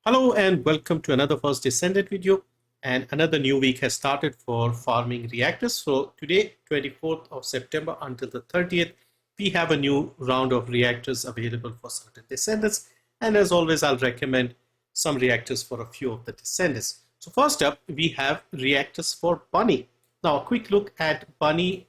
Hello and welcome to another First Descendant video, and another new week has started for farming reactors. So today, 24th of September until the 30th, we have a new round of reactors available for certain descendants, and as always I'll recommend some reactors for a few of the descendants. So first up we have reactors for bunny. Now a quick look at bunny.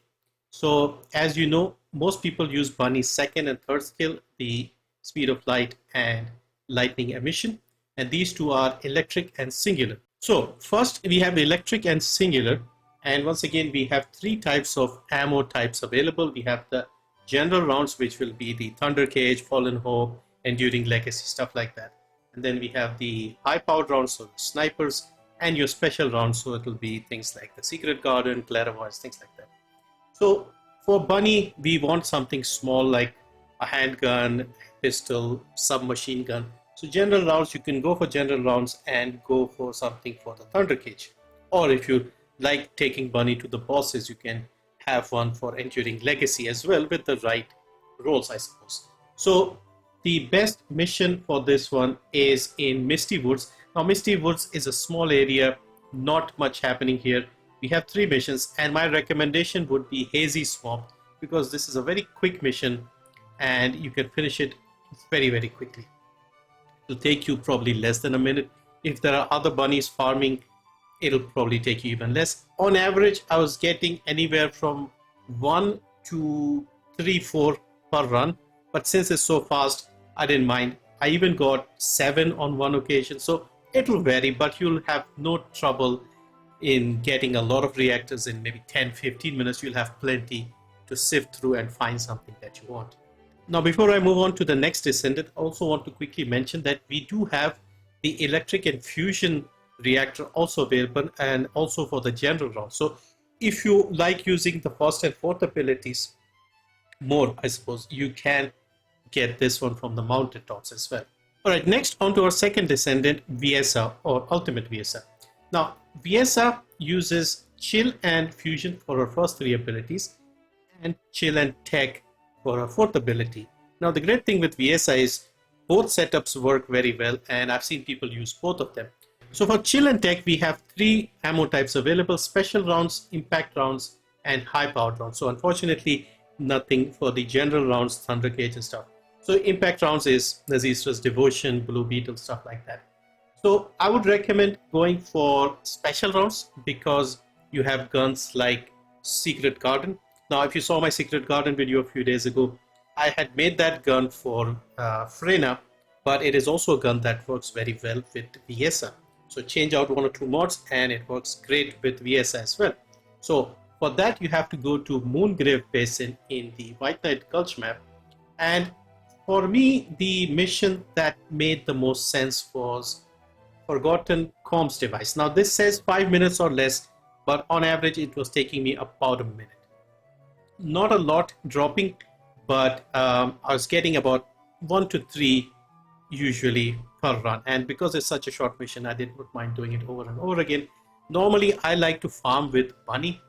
So as you know, most people use bunny's second and third skill, the speed of light and lightning emission, and these two are electric and singular. So first we have electric and singular, and once again we have three types of ammo types available. We have the general rounds, which will be the Thunder Cage, Fallen Hope, Enduring Legacy, stuff like that. And then we have the high powered rounds, so snipers, and your special rounds, so it will be things like the Secret Garden, Clairvoyance, things like that. So for bunny, we want something small like a handgun, pistol, submachine gun. So general rounds, you can go for general rounds and go for something for the Thunder Cage. Or if you like taking bunny to the bosses, you can have one for Enduring Legacy as well with the right roles, I suppose. So the best mission for this one is in Misty Woods. Now Misty Woods is a small area, not much happening here. We have three missions, and my recommendation would be Hazy Swamp, because this is a very quick mission and you can finish it very quickly. It'll take you probably less than a minute. If there are other bunnies farming, it'll probably take you even less. On average, I was getting anywhere from 1 to 3, 4 per run, but since it's so fast, I didn't mind. I even got 7 on one occasion, so it'll vary, but you'll have no trouble in getting a lot of reactors in maybe 10-15 minutes. You'll have plenty to sift through and find something that you want. Now before I move on to the next descendant, I also want to quickly mention that we do have the electric and fusion reactor also available, and also for the general round. So if you like using the first and fourth abilities more, I suppose you can get this one from the mounted tops as well. Alright, next on to our second descendant, Viessa, or Ultimate Viessa. Now Viessa uses chill and fusion for her first three abilities, and chill and tech for her fourth ability. Now the great thing with Viessa is both setups work very well, and I've seen people use both of them. So for chill and tech, we have three ammo types available: special rounds, impact rounds, and high powered rounds. So unfortunately nothing for the general rounds, Thunder Cage and stuff. So impact rounds is Nazistra's Devotion, Blue Beetle, stuff like that. So I would recommend going for special rounds because you have guns like Secret Garden. Now if you saw my Secret Garden video a few days ago, I had made that gun for Freyna, but it is also a gun that works very well with Viessa. So change out 1 or 2 mods and it works great with Viessa as well. So for that you have to go to Moongrave Basin in the White Knight Gulch map, and for me the mission that made the most sense was Forgotten Comms Device. Now this says 5 minutes or less, but on average it was taking me about a minute. Not a lot dropping, but I was getting about 1 to 3 usually per run, and because it's such a short mission, I didn't mind doing it over and over again. Normally I like to farm with bunny,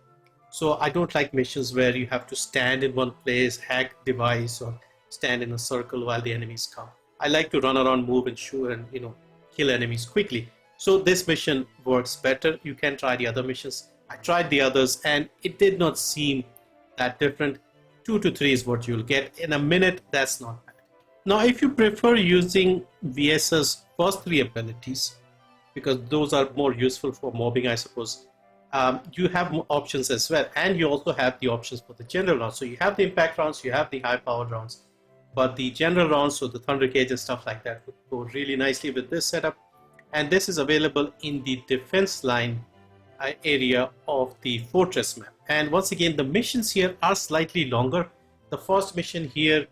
so I don't like missions where you have to stand in one place, hack device, or stand in a circle while the enemies come. I like to run around, move and shoot, and kill enemies quickly. So this mission works better. You can try the other missions. I tried the others and it did not seem that different. 2 to 3 is what you'll get in a minute. That's not bad. Now if you prefer using Viessa's first 3 abilities, because those are more useful for mobbing, I suppose, you have more options as well, and you also have the options for the general rounds. So you have the impact rounds, you have the high powered rounds, but the general rounds, so the Thunder Cage and stuff like that, would go really nicely with this setup. And this is available in the defense line area of the fortress map. And once again, the missions here are slightly longer. The first mission here,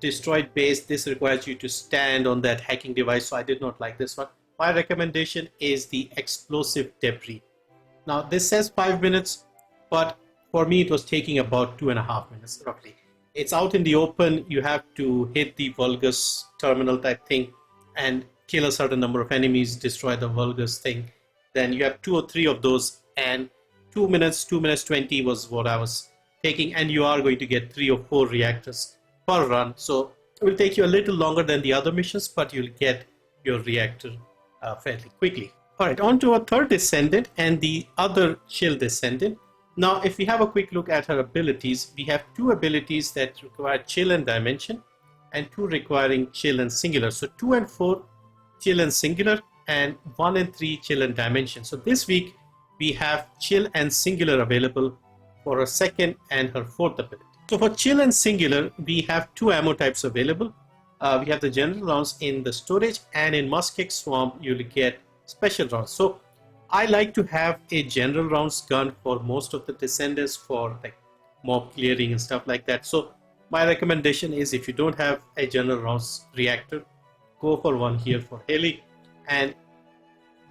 Destroyed Base, this requires you to stand on that hacking device, so I did not like this one. My recommendation is the Explosive Debris. Now this says 5 minutes, but for me it was taking about 2.5 minutes roughly. It's out in the open. You have to hit the Vulgus terminal type thing and kill a certain number of enemies, destroy the Vulgus thing. Then you have 2 or 3 of those, and 2 minutes 20 was what I was taking, and you are going to get 3 or 4 reactors per run. So it will take you a little longer than the other missions, but you'll get your reactor fairly quickly. All right, on to our third descendant and the other chill descendant. Now, if we have a quick look at her abilities, we have two abilities that require chill and dimension and two requiring chill and singular. So 2 and 4 chill and singular and 1 and 3 chill and dimension. So this week we have chill and singular available for her second and her fourth ability. So for chill and singular, we have two ammo types available. We have the general rounds in the storage, and in Muskeg Swamp you'll get special rounds. So I like to have a general rounds gun for most of the descendants for like mob clearing and stuff like that. So my recommendation is, if you don't have a general rounds reactor, go for one here for Hailey. And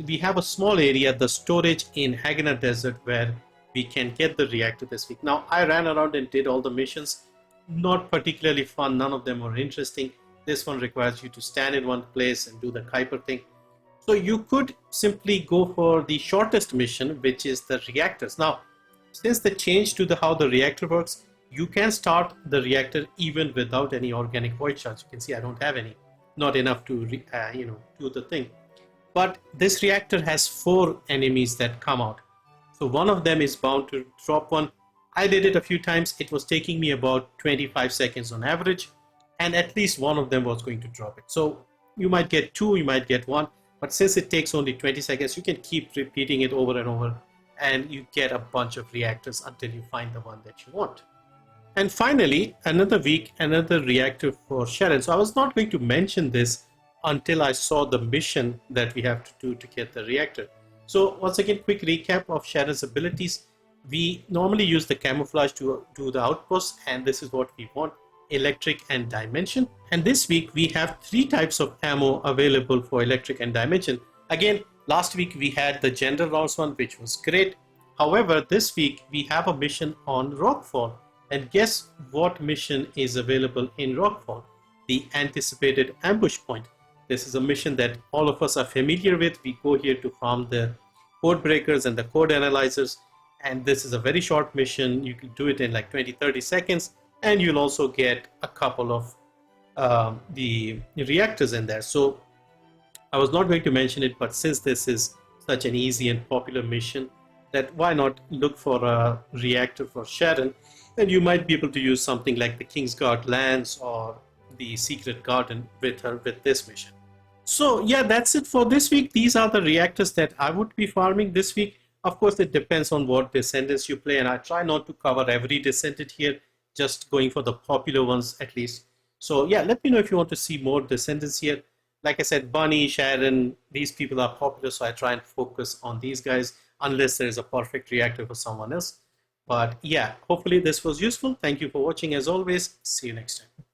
we have a small area, the storage in Haganah Desert, where we can get the reactor this week. Now, I ran around and did all the missions. Not particularly fun. None of them were interesting. This one requires you to stand in one place and do the Kuiper thing. So you could simply go for the shortest mission, which is the reactors. Now, since the change to how the reactor works, you can start the reactor even without any organic void shards. You can see I don't have any, not enough to do the thing. But this reactor has 4 enemies that come out. So one of them is bound to drop one. I did it a few times. It was taking me about 25 seconds on average, and at least one of them was going to drop it. So you might get 2, you might get 1, but since it takes only 20 seconds, you can keep repeating it over and over, and you get a bunch of reactors until you find the one that you want. And finally, another week, another reactor for Sharen. So I was not going to mention this until I saw the mission that we have to do to get the reactor. So once again, quick recap of Sharen's abilities. We normally use the camouflage to do the outposts, and this is what we want: electric and dimension. And this week we have 3 types of ammo available for electric and dimension. Again, last week we had the general rounds one, which was great. However, this week we have a mission on Rockfall, and guess what mission is available in Rockfall? The anticipated ambush point. This is a mission that all of us are familiar with. We go here to farm the code breakers and the code analyzers, and this is a very short mission. You can do it in like 20-30 seconds, and you'll also get a couple of the reactors in there. So I was not going to mention it, but since this is such an easy and popular mission, that why not look for a reactor for Sharen, and you might be able to use something like the Kingsguard Lands or the Secret Garden with her with this mission. So yeah, that's it for this week. These are the reactors that I would be farming this week. Of course, it depends on what descendants you play, and I try not to cover every descendant here, just going for the popular ones at least. So yeah, let me know if you want to see more descendants here. Like I said, Bunny, Sharen, these people are popular, so I try and focus on these guys unless there is a perfect reactor for someone else. But yeah, hopefully this was useful. Thank you for watching as always. See you next time.